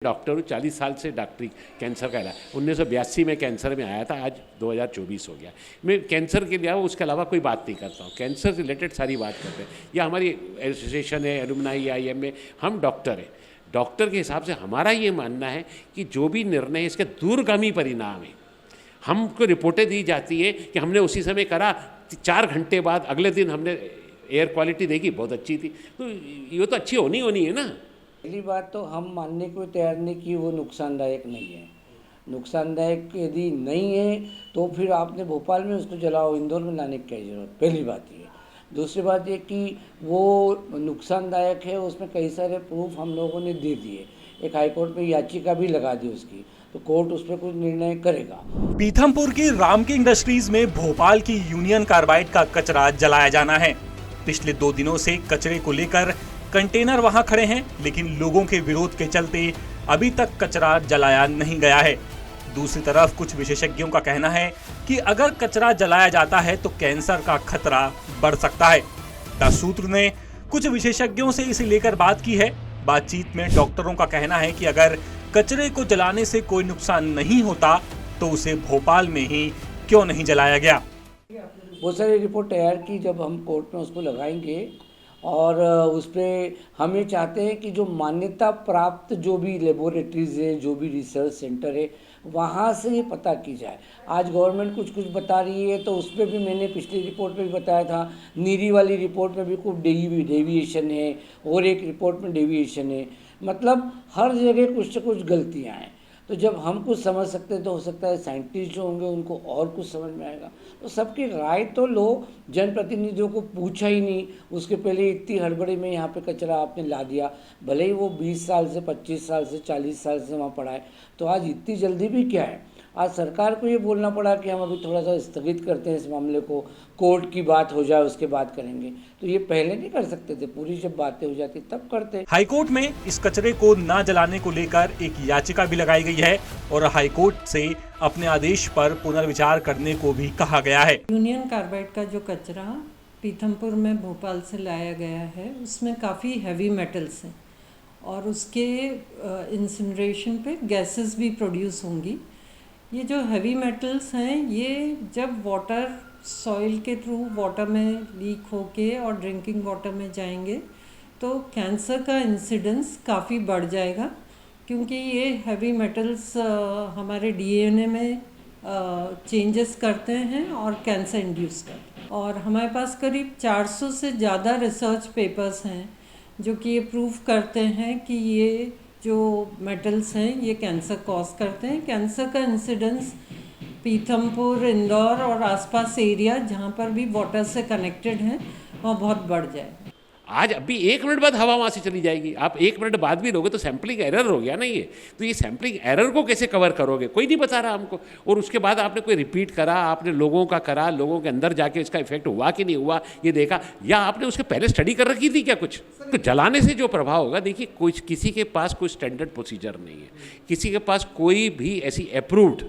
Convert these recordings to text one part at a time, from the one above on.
Doctor हूँ, 40 साल से डॉक्टरी कैंसर का इलाज 1982 में कैंसर में आया था, आज 2024 हो गया। मैं कैंसर के लिए उसके अलावा कोई बात नहीं करता हूँ, कैंसर से रिलेटेड सारी बात करते हैं। या हमारी एसोसिएशन है एलुमनाई IIM में, हम डॉक्टर हैं, डॉक्टर के हिसाब से हमारा ये मानना है कि जो भी निर्णय है इसके दूरगामी परिणाम है। हमको रिपोर्टें दी जाती है कि हमने उसी समय करा, 4 घंटे बाद अगले दिन हमने एयर क्वालिटी देखी, बहुत अच्छी थी। तो ये तो अच्छी होनी है ना। पहली बात तो हम मानने को तैयार नहीं कि वो नुकसानदायक नहीं है। नुकसानदायक यदि नहीं है तो फिर आपने भोपाल में उसको जलाओ, इंदौर में लाने की क्या ज़रूरत, पहली बात ये। दूसरी बात ये कि वो नुकसानदायक है, उसमें कई सारे प्रूफ हम लोगों ने दे दिए। एक हाईकोर्ट में याचिका भी लगा दी उसकी, तो कोर्ट उस पर कुछ निर्णय करेगा। पीथमपुर की रामकी इंडस्ट्रीज में भोपाल की यूनियन कार्बाइड का कचरा जलाया जाना है। पिछले 2 दिनों से कचरे को लेकर कंटेनर वहां खड़े हैं, लेकिन लोगों के विरोध के चलते अभी तक कचरा जलाया नहीं गया है। दूसरी तरफ कुछ विशेषज्ञों का कहना है कि अगर कचरा जलाया जाता है तो कैंसर का खतरा बढ़ सकता है। द सूत्र ने कुछ विशेषज्ञों से इसे लेकर बात की है। बातचीत में डॉक्टरों का कहना है कि अगर कचरे को जलाने से कोई नुकसान नहीं होता तो उसे भोपाल में ही क्यों नहीं जलाया गया। बहुत सारी रिपोर्ट तैयार की, जब हम कोर्ट में उसको लगाएंगे और उस पर हम ये चाहते हैं कि जो मान्यता प्राप्त जो भी लेबोरेटरीज है, जो भी रिसर्च सेंटर है, वहाँ से ये पता की जाए। आज गवर्नमेंट कुछ बता रही है, तो उस पर भी मैंने पिछली रिपोर्ट में भी बताया था, नीरी वाली रिपोर्ट में भी कुछ डेविएशन है और एक रिपोर्ट में डेविएशन है। मतलब हर जगह कुछ से कुछ गलतियाँ हैं। तो जब हम कुछ समझ सकते हैं तो हो सकता है साइंटिस्ट जो होंगे उनको और कुछ समझ में आएगा। तो सबकी राय तो लो, जनप्रतिनिधियों को पूछा ही नहीं, उसके पहले इतनी हड़बड़ी में यहाँ पे कचरा आपने ला दिया। भले ही वो 20 साल से 25 साल से 40 साल से वहाँ पड़ा है, तो आज इतनी जल्दी भी क्या है। आज सरकार को ये बोलना पड़ा कि हम अभी थोड़ा सा स्थगित करते हैं इस मामले को, कोर्ट की बात हो जाए उसके बाद करेंगे। तो ये पहले नहीं कर सकते थे, पूरी जब बातें हो जाती तब करते। हाईकोर्ट में इस कचरे को न जलाने को लेकर एक याचिका भी लगाई गई है और हाईकोर्ट से अपने आदेश पर पुनर्विचार करने को भी कहा गया है। यूनियन कार्बाइड का जो कचरा पीथमपुर में भोपाल से लाया गया है, उसमें काफ़ी हैवी मेटल्स हैं और उसके इंसिनरेशन पे गैसेस भी प्रोड्यूस होंगी। ये जो हैवी मेटल्स हैं, ये जब वाटर सॉइल के थ्रू वाटर में लीक होके और ड्रिंकिंग वाटर में जाएंगे तो कैंसर का इंसिडेंस काफ़ी बढ़ जाएगा, क्योंकि ये हैवी मेटल्स हमारे DNA में चेंजेस करते हैं और कैंसर इंड्यूस करते हैं। और हमारे पास करीब 400 से ज़्यादा रिसर्च पेपर्स हैं जो कि ये प्रूव करते हैं कि ये जो मेटल्स हैं ये कैंसर कॉज करते हैं। कैंसर का इंसिडेंस पीथमपुर, इंदौर और आसपास एरिया जहाँ पर भी वाटर से कनेक्टेड हैं वहाँ बहुत बढ़ जाएगा। आज अभी 1 मिनट बाद हवा वहाँ से चली जाएगी, आप 1 मिनट बाद भी लोगे तो सैम्पलिंग एरर हो गया ना ये। तो ये सैम्पलिंग एरर को कैसे कवर करोगे, कोई नहीं बता रहा हमको। और उसके बाद आपने कोई रिपीट करा, आपने लोगों का करा, लोगों के अंदर जाके इसका इफेक्ट हुआ कि नहीं हुआ ये देखा, या आपने उसके पहले स्टडी कर रखी थी क्या कुछ। तो जलाने से जो प्रभाव होगा, देखिए कुछ किसी के पास कोई स्टैंडर्ड प्रोसीजर नहीं है, किसी के पास कोई भी ऐसी अप्रूव्ड,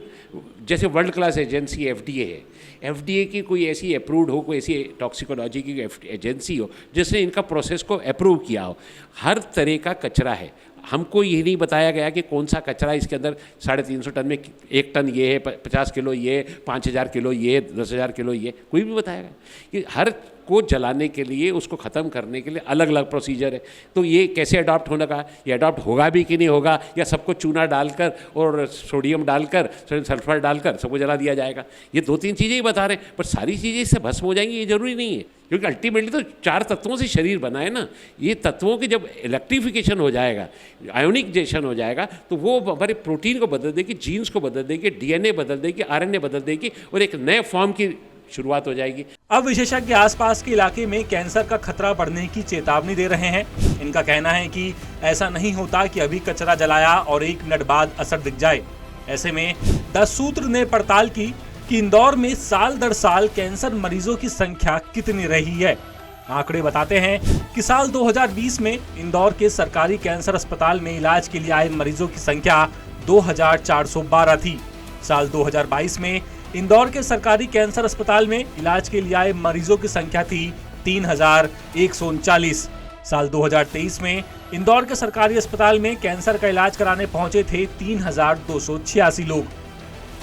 जैसे वर्ल्ड क्लास एजेंसी FDA है, FDA की कोई ऐसी अप्रूव्ड हो, कोई ऐसी टॉक्सिकोलॉजी की एजेंसी हो जिसने इनका प्रोसेस को अप्रूव किया हो। हर तरह का कचरा है, हमको ये नहीं बताया गया कि कौन सा कचरा इसके अंदर 350 टन में 1 टन ये है, 50 किलो ये, 5000 किलो ये, 10,000 किलो ये, कोई भी बताया गया कि हर को जलाने के लिए, उसको ख़त्म करने के लिए अलग अलग प्रोसीजर है। तो ये कैसे अडॉप्ट होने का, ये अडॉप्ट होगा भी कि नहीं होगा, या सबको चूना डालकर और सोडियम डालकर, सल्फर डालकर सबको जला दिया जाएगा। ये 2-3 चीज़ें ही बता रहे हैं, पर सारी चीज़ें इससे भस्म हो जाएंगी ये ज़रूरी नहीं है, क्योंकि अल्टीमेटली तो 4 तत्वों से शरीर बना है ना। ये तत्वों के जब इलेक्ट्रिफिकेशन हो जाएगा, आयोनिकजेशन हो जाएगा, तो वो हमारे प्रोटीन को बदल देगी, जीन्स को बदल देगी, DNA बदल देगी, RNA बदल देगी और एक नए फॉर्म की शुरुआत हो जाएगी। अब विशेषज्ञ आसपास के इलाके में कैंसर का खतरा बढ़ने की चेतावनी दे रहे हैं। इनका कहना है कि ऐसा नहीं होता कि अभी कचरा जलाया और 1 मिनट बाद असर दिख जाए। ऐसे में द सूत्र ने पड़ताल की कि इंदौर में साल दर साल कैंसर मरीजों की संख्या कितनी रही है। आंकड़े बताते हैं कि साल 2020 में इंदौर के सरकारी कैंसर अस्पताल में इलाज के लिए आए मरीजों की संख्या 2412 थी। साल 2022 में इंदौर के सरकारी कैंसर अस्पताल में इलाज के लिए आए मरीजों की संख्या थी 3139। साल 2023 में इंदौर के सरकारी अस्पताल में कैंसर का इलाज कराने पहुंचे थे 3,286 लोग।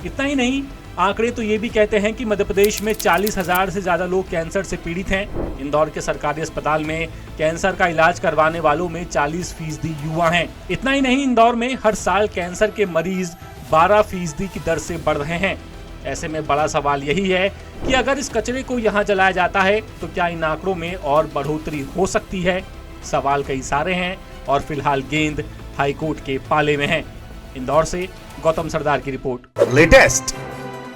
इतना ही नहीं, आंकड़े तो ये भी कहते हैं कि मध्य प्रदेश में 40,000 से ज्यादा लोग कैंसर से पीड़ित हैं। इंदौर के सरकारी अस्पताल में कैंसर का इलाज करवाने वालों में 40% युवा हैं। इतना ही नहीं, इंदौर में हर साल कैंसर के मरीज 12% की दर से बढ़ रहे हैं। ऐसे में बड़ा सवाल यही है कि अगर इस कचरे को यहाँ जलाया जाता है तो क्या इन आंकड़ों में और बढ़ोतरी हो सकती है? सवाल कई सारे हैं और फिलहाल गेंद हाईकोर्ट के पाले में है। इंदौर से गौतम सरदार की रिपोर्ट। लेटेस्ट,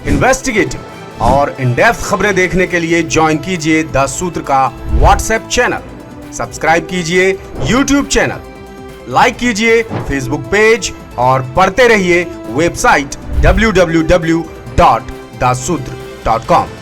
इन्वेस्टिगेटिव और इन डेप्थ खबरें देखने के लिए ज्वाइन कीजिए द सूत्र का व्हाट्सएप चैनल, सब्सक्राइब कीजिए यूट्यूब चैनल, लाइक कीजिए फेसबुक पेज और पढ़ते रहिए वेबसाइट www.dasudr.com।